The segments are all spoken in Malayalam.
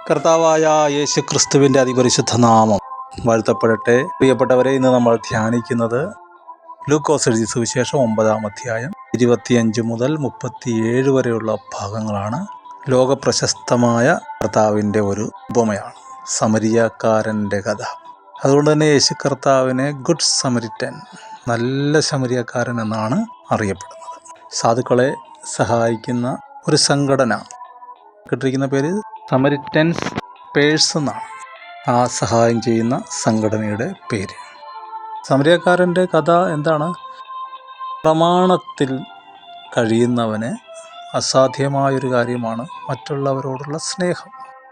കർത്താവായ യേശു ക്രിസ്തുവിൻ്റെ അതിപരിശുദ്ധ നാമം വാഴ്ത്തപ്പെടട്ടെ. പ്രിയപ്പെട്ടവരെ, ഇന്ന് നമ്മൾ ധ്യാനിക്കുന്നത് ലൂക്കോസ് എഴുതിയ സുവിശേഷം 9-ാം അധ്യായം 25 മുതൽ 37 വരെയുള്ള ഭാഗങ്ങളാണ്. ലോകപ്രശസ്തമായ കർത്താവിൻ്റെ ഒരു ഉപമയാണ് സമരിയാക്കാരൻ്റെ കഥ. അതുകൊണ്ട് തന്നെ യേശു കർത്താവിനെ ഗുഡ് സമരിറ്റൻ, നല്ല ശമരിയക്കാരൻ എന്നാണ് അറിയപ്പെടുന്നത്. സാധുക്കളെ സഹായിക്കുന്ന ഒരു സംഘടന കിട്ടിയിരിക്കുന്ന പേര് സമരിറ്റൻസ് പേഴ്സ് എന്നാണ്. ആ സഹായം ചെയ്യുന്ന സംഘടനയുടെ പേര്. സമരിയക്കാരൻ്റെ കഥ എന്താണ്? പ്രമാണത്തിൽ കഴിയുന്നവന് അസാധ്യമായൊരു കാര്യമാണ് മറ്റുള്ളവരോടുള്ള സ്നേഹം.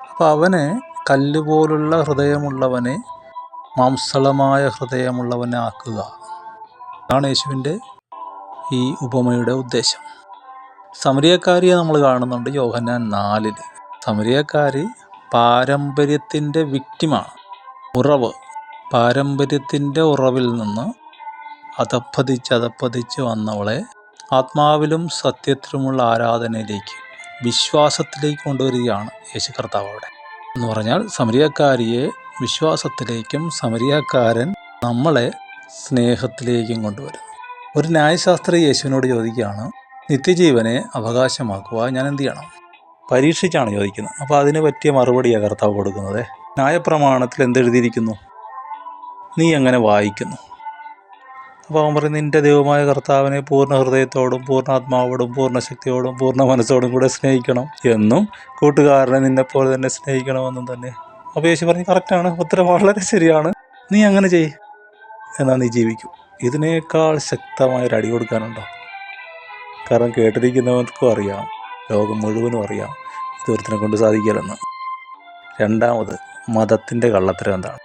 അപ്പോൾ അവനെ കല്ലുപോലുള്ള ഹൃദയമുള്ളവനെ മാംസളമായ ഹൃദയമുള്ളവനെ ആക്കുക. അതാണ് യേശുവിൻ്റെ ഈ ഉപമയുടെ ഉദ്ദേശം. സമരിയക്കാരിയെ നമ്മൾ കാണുന്നുണ്ട് യോഹന്നാൻ 4. സമരിയക്കാരി പാരമ്പര്യത്തിൻ്റെ വിക്റ്റിമാണ്. പാരമ്പര്യത്തിൻ്റെ ഉറവിൽ നിന്ന് അധപ്പതിച്ച് വന്നവളെ ആത്മാവിലും സത്യത്തിലുമുള്ള ആരാധനയിലേക്ക്, വിശ്വാസത്തിലേക്ക് കൊണ്ടുവരികയാണ് യേശു കർത്താവ് അവിടെ. എന്ന് പറഞ്ഞാൽ സമരിയക്കാരിയെ വിശ്വാസത്തിലേക്കും സമരിയക്കാരൻ നമ്മളെ സ്നേഹത്തിലേക്കും കൊണ്ടുവരുന്നു. ഒരു ന്യായശാസ്ത്രി യേശുവിനോട് ചോദിക്കുകയാണ്, നിത്യജീവനെ അവകാശമാക്കുവാൻ ഞാൻ എന്ത് ചെയ്യണം? പരീക്ഷിച്ചാണ് ചോദിക്കുന്നത്. അപ്പോൾ അതിന് പറ്റിയ മറുപടിയാണ് കർത്താവ് കൊടുക്കുന്നത്. ന്യായപ്രമാണത്തിൽ എന്തെഴുതിയിരിക്കുന്നു? നീ എങ്ങനെ വായിക്കുന്നു? അപ്പോൾ അവൻ പറയും, നിൻ്റെ ദൈവമായ കർത്താവിനെ പൂർണ്ണ ഹൃദയത്തോടും പൂർണ്ണാത്മാവോടും പൂർണ്ണ ശക്തിയോടും പൂർണ്ണ മനസ്സോടും കൂടെ സ്നേഹിക്കണം എന്നും കൂട്ടുകാരനെ നിന്നെപ്പോലെ തന്നെ സ്നേഹിക്കണമെന്നും തന്നെ. അപ്പോൾ യേശു പറഞ്ഞു, കറക്റ്റാണ്, ഉത്തരം വളരെ ശരിയാണ്, നീ അങ്ങനെ ചെയ്യ്, എന്നാൽ നീ ജീവിക്കും. ഇതിനേക്കാൾ ശക്തമായൊരു അടി കൊടുക്കാനുണ്ടോ? കാരണം കേട്ടിരിക്കുന്നവർക്കും അറിയാം, ലോകം മുഴുവനും അറിയാം ഇതൊരുത്തിനെ കൊണ്ട് സാധിക്കില്ലെന്ന്. രണ്ടാമത്, മതത്തിൻ്റെ കള്ളത്തരം എന്താണ്?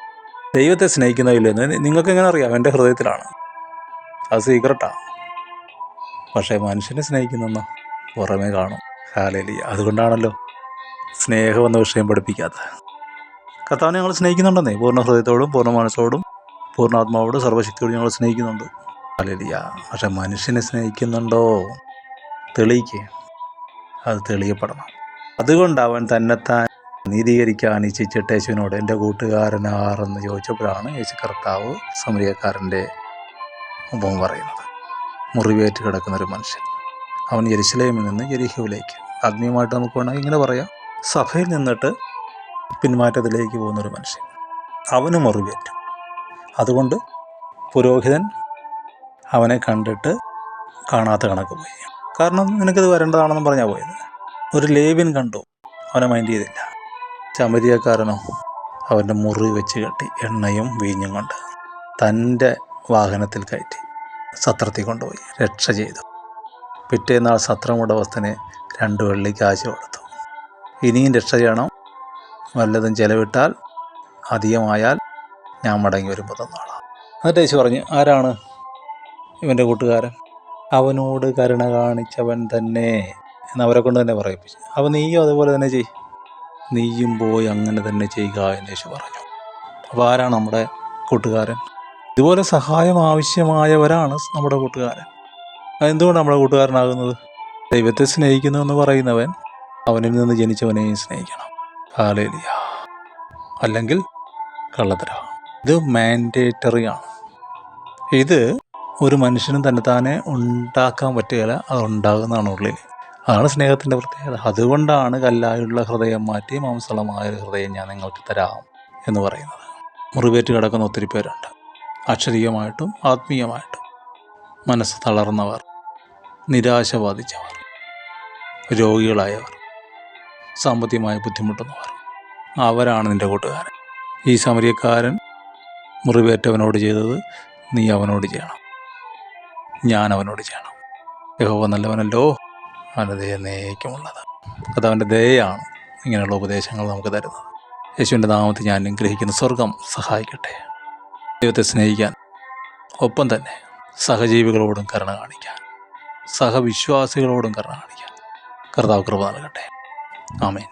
ദൈവത്തെ സ്നേഹിക്കുന്നതില്ലെന്ന് നിങ്ങൾക്ക് എങ്ങനെ അറിയാം? എൻ്റെ ഹൃദയത്തിലാണ്, അത് സീക്രട്ടാണ്. പക്ഷേ മനുഷ്യനെ സ്നേഹിക്കുന്നെന്ന് പുറമേ കാണും. ഹല്ലേലൂയ. അതുകൊണ്ടാണല്ലോ സ്നേഹം എന്ന വിഷയം പഠിപ്പിക്കാത്തത്. കർത്താവിനെ ഞങ്ങൾ സ്നേഹിക്കുന്നുണ്ടെന്നേ, പൂർണ്ണ ഹൃദയത്തോടും പൂർണ്ണ മനസ്സോടും പൂർണ്ണാത്മാവോടും സർവ്വശക്തിയോടും ഞങ്ങൾ സ്നേഹിക്കുന്നുണ്ട്. ഹല്ലേലൂയ. പക്ഷെ മനുഷ്യനെ സ്നേഹിക്കുന്നുണ്ടോ? തെളിയിക്കുക, അത് തെളിയപ്പെടണം. അതുകൊണ്ട് അവൻ തന്നെത്താൻ നീതീകരിക്കാൻ ഇച്ഛിച്ചിട്ട് യേശുവിനോട് എൻ്റെ കൂട്ടുകാരനാറെന്ന് ചോദിച്ചപ്പോഴാണ് യേശു കർത്താവ് സമരിയക്കാരൻ്റെ ഉപമ പറയുന്നത്. മുറിവേറ്റ് കിടക്കുന്നൊരു മനുഷ്യൻ, അവൻ യെരുശലേമിൽ നിന്ന് യെരിഹോവിലേക്ക്, ആത്മീയമായിട്ട് നമുക്ക് വേണമെങ്കിൽ ഇങ്ങനെ പറയാം, സഭയിൽ നിന്നിട്ട് പിന്മാറ്റത്തിലേക്ക് പോകുന്നൊരു മനുഷ്യൻ, അവന് മുറിവേറ്റു. അതുകൊണ്ട് പുരോഹിതൻ അവനെ കണ്ടിട്ട് കാണാത്ത കണക്ക് പോയി. കാരണം നിനക്കിത് വരേണ്ടതാണെന്നും പറഞ്ഞാൽ പോയത്. ഒരു ലേവ്യൻ കണ്ടു, അവനെ മൈൻഡ് ചെയ്തില്ല. സമരിയക്കാരനോ അവൻ്റെ മുറി വെച്ച് കെട്ടി എണ്ണയും വീഞ്ഞും കൊണ്ട് തൻ്റെ വാഹനത്തിൽ കയറ്റി സത്രത്തിൽ കൊണ്ടുപോയി രക്ഷ ചെയ്തു. പിറ്റേന്നാൾ സത്രമുടമസ്ഥന് 2 വെള്ളി കാശ് കൊടുത്തു. ഇനിയും രക്ഷ ചെയ്യണം, വല്ലതും ചെലവിട്ടാൽ അധികമായാൽ ഞാൻ മടങ്ങി വരുമ്പോൾ തന്നോളാം. എന്നിട്ട് യേശു പറഞ്ഞു, ആരാണ് ഇവൻ്റെ കൂട്ടുകാരൻ? അവനോട് കരുണ കാണിച്ചവൻ തന്നെ എന്ന് അവരെ കൊണ്ട് തന്നെ പറയിപ്പിച്ചു. അപ്പോൾ നീയും അതുപോലെ തന്നെ ചെയ്യ്, നീയും പോയി അങ്ങനെ തന്നെ ചെയ്യുക എന്ന് യേശു പറഞ്ഞു. അപ്പോൾ ആരാണ് നമ്മുടെ കൂട്ടുകാരൻ? ഇതുപോലെ സഹായം ആവശ്യമായവരാണ് നമ്മുടെ കൂട്ടുകാരൻ. അതെന്തുകൊണ്ട് നമ്മുടെ കൂട്ടുകാരനാകുന്നത്? ദൈവത്തെ സ്നേഹിക്കുന്നു എന്ന് പറയുന്നവൻ അവനിൽ നിന്ന് ജനിച്ചവനെയും സ്നേഹിക്കണം. ഹല്ലേലൂയ. അല്ലെങ്കിൽ കള്ളത്തരം. ഇത് മാൻഡേറ്ററി ആണ്. ഇത് ഒരു മനുഷ്യനും തന്നെത്താനെ ഉണ്ടാക്കാൻ പറ്റുകയില്ല, അത് ഉണ്ടാകുന്നതാണ് ഉള്ളിൽ. അതാണ് സ്നേഹത്തിൻ്റെ പ്രത്യേകത. അതുകൊണ്ടാണ് കല്ലായുള്ള ഹൃദയം മാറ്റി മാംസളമായ ഹൃദയം ഞാൻ നിങ്ങൾക്ക് തരാം എന്ന് പറയുന്നത്. മുറിവേറ്റ് കിടക്കുന്ന ഒത്തിരി പേരുണ്ട്. അക്ഷരീയമായിട്ടും ആത്മീയമായിട്ടും മനസ്സ് തളർന്നവർ, നിരാശ ബാധിച്ചവർ, രോഗികളായവർ, സാമ്പത്തികമായി ബുദ്ധിമുട്ടുന്നവർ, അവരാണ് നിൻ്റെ കൂട്ടുകാരൻ. ഈ സമരിയക്കാരൻ മുറിവേറ്റവനോട് ചെയ്തത് നീ അവനോട് ചെയ്യണം, ഞാൻ അവനോട് ചെയ്യണം. യഹോവ നല്ലവനല്ലോ, അവൻ്റെ ദയ എന്നേക്കുമുള്ളത്. അതവൻ്റെ ദയയാണ് ഇങ്ങനെയുള്ള ഉപദേശങ്ങൾ നമുക്ക് തരുന്നത്. യേശുവിൻ്റെ നാമത്തിൽ ഞാൻ അനുഗ്രഹിക്കുന്ന സ്വർഗം സഹായിക്കട്ടെ. ദൈവത്തെ സ്നേഹിക്കാൻ, ഒപ്പം തന്നെ സഹജീവികളോടും കരുണ കാണിക്കാൻ, സഹവിശ്വാസികളോടും കരുണ കാണിക്കാൻ കർത്താവ് കൃപ നൽകട്ടെ. ആമേൻ.